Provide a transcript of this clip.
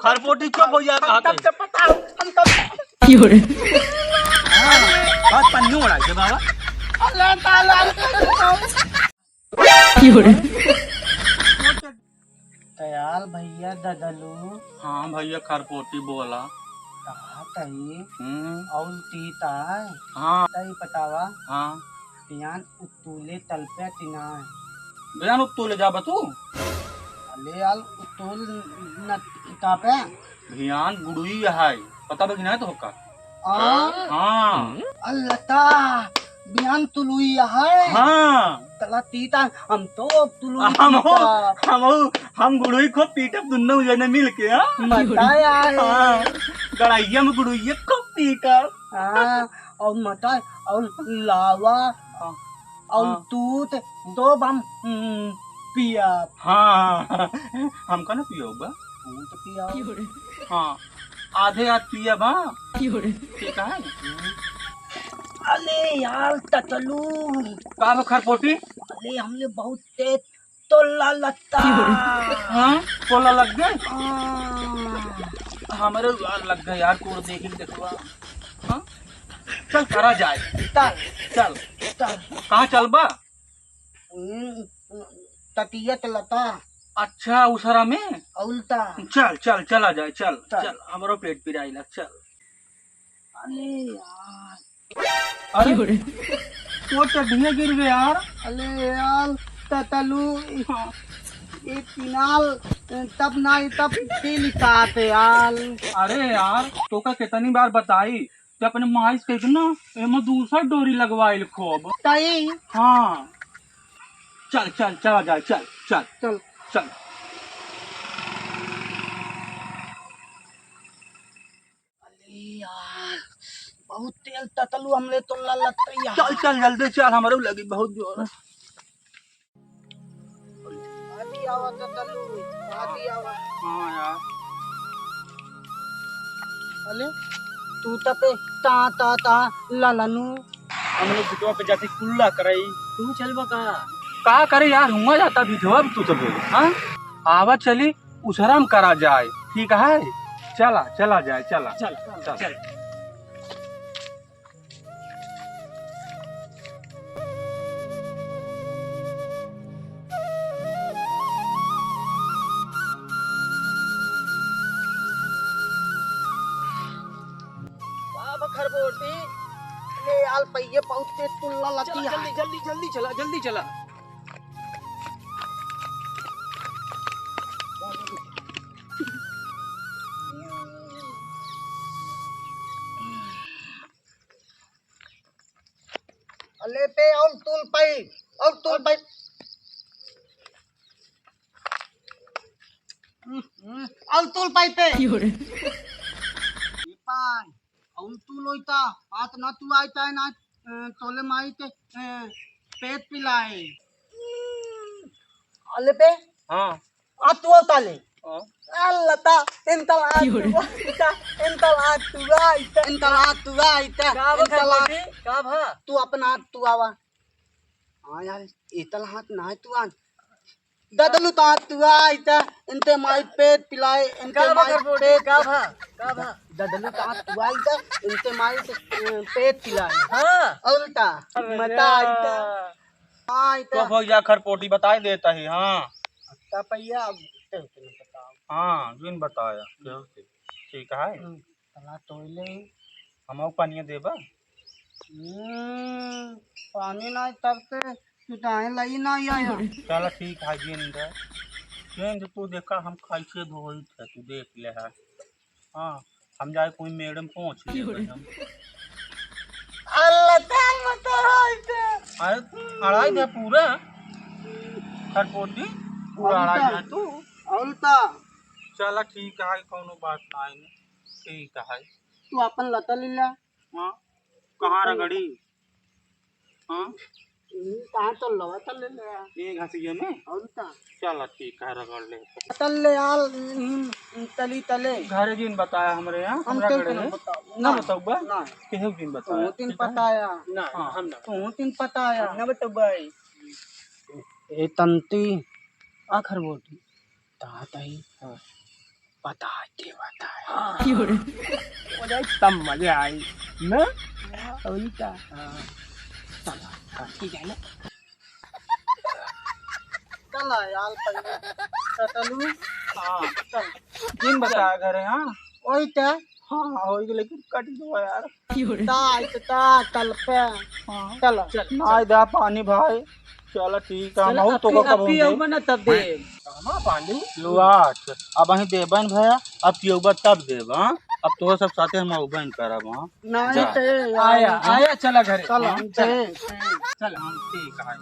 खरपोटी चुप हो जा कहा तब से पता हम तब Fiore, बात पन्नू उड़ाई दे बाबा। अल्लाह ताला Fiore, दयाल भैया ददलू हाँ भैया खरपोटी बोला। कहा तही हम्म, और तीता हाँ तही पटावा हाँ पियान उतूले तल पे तिना बयान तू ले जा बतू। अले याल उतूल न तापे भियान गुड़ुई है पता बगिना है तो होका। आ हाँ अल्लता बियान तुलुई है हाँ तला तीता हम तो तुलुई हम तीता हम गुड़ुई को पीटब दुन्नो जने मिल के। हाँ मताया है हाँ, गड़ाइया में गुड़ुइया को पीटब। हाँ और मता और लावा और हाँ। तूत दो बम पिया हाँ हमका ना पियो बा। तूत पिया Fiore, हाँ आधे आध पिया बा। Fiore, ठीक है अले यार ततलू का बा खरपोटी। अरे हमने बहुत तेज तोला लगता हाँ कोला लग गए हाँ हमारे लग गए यार कोर देख के देखवा। हाँ चल करा जाए तल चल तल कहाँ चल बा। तटियत लता अच्छा उसरा में उल्टा चल चल चला जाए चल चल। चल हमारो पेट पिराई लग चल। अरे यार अरे Fiore, वो टड्डियाँ गिर गए यार। अरे यार ततलू ये पिनाल तब ना तब के लिखाते यार अरे यार तो का कितनी बार बताई कि अपने माइस के ना एमा दूसरा डोरी लगवाइल खूब। तई हाँ चल चल चला जाए चल चल चल चल अरे यार बहुत तेल ततलू हमने तो लगता यार चल चल जल्दी चल हमारे लगी बहुत जोर। आदि आवा ततलू आदि आवा हाँ यार अले तू तपे ता ता ता ललनु हम लोग बिटवा पे जाते कुल्ला करई। तू चल बका का करे यार हुआ जाता बिटवा तू सब। हाँ आवा चली उसरम करा जाए ठीक है चला चला जाए चला चल चल चल बाबा खरबोटी ले यार पहिए बहुत तेज तुल्ला लगती है जल्दी जल्दी चला जल्दी चला। अले पे और तुल पाई और तुल पाई पे Fiore, पाई और तू लोइता हाथ ना तू आईता है ना तोले माई ते पेट पिलाए अले पे हाँ आ तू ताले हाँ अल्लता इंतला Fiore. का भा तू अपना हाथ तू आवा हाँ यार इतल हाथ ना है तू आ ददलू तो हाथ तू आइता इनते माई पेट पिलाए इनते माई पेट का भा ददलू तो हाथ तू आइता इनते माई पेट पिलाए हाँ उल्टा मता आइता आइता तो भैया खरपोटी बता देता है। हाँ तपैया बताओ हाँ जिन बताया ठीक है तला तोले हम पानी देबा। पानी ना तब से सुटाए लई ना आया चल ठीक है जिन तू देखा हम कैसे धोई थे तू देख ले है। हाँ हम जाए कोई मैडम पहुँच ले हम अल्लाह ताला तो अरे अड़ाई दे पूरा खरपोटी पूरा अड़ाई दे तू उल्टा चल ठीक है कोनो बात नहीं ठीक है। तू अपन लता लीला हाँ कहाँ रगड़ी। हाँ कहाँ तो लवा तल ले ले एक घसिए में उल्टा चल ठीक है रगड़ ले तल ले यार तली तले घरे दिन बताया हमरे यहाँ हम हमरा कहीं घरे ना है बताओ ना बताऊ बा ना केहू दिन बताया तू तीन पताया ना हम ना तू तीन पताया ना बताऊ भाई ए तंती आखर बोटी ताता ही हाँ बताए तब मजा आई ना वही का ठीक है ना चल यार पहले चलू हाँ चल जिन बताया घरे हाँ ओई ते हाँ हो गई लेकिन कट दो यार कल पे चल ना इधर पानी भाई चलो ठीक है हम तो कब होंगे बना तब दे कहाँ पानी युवाट अब अहीं देबन भैया अब पियोबा तब देब हाँ अब तो सब साथे हम उबन करब हाँ नहीं जा। ते आया आया चला घरे चल चल हम ते चल हाँ, ठीक है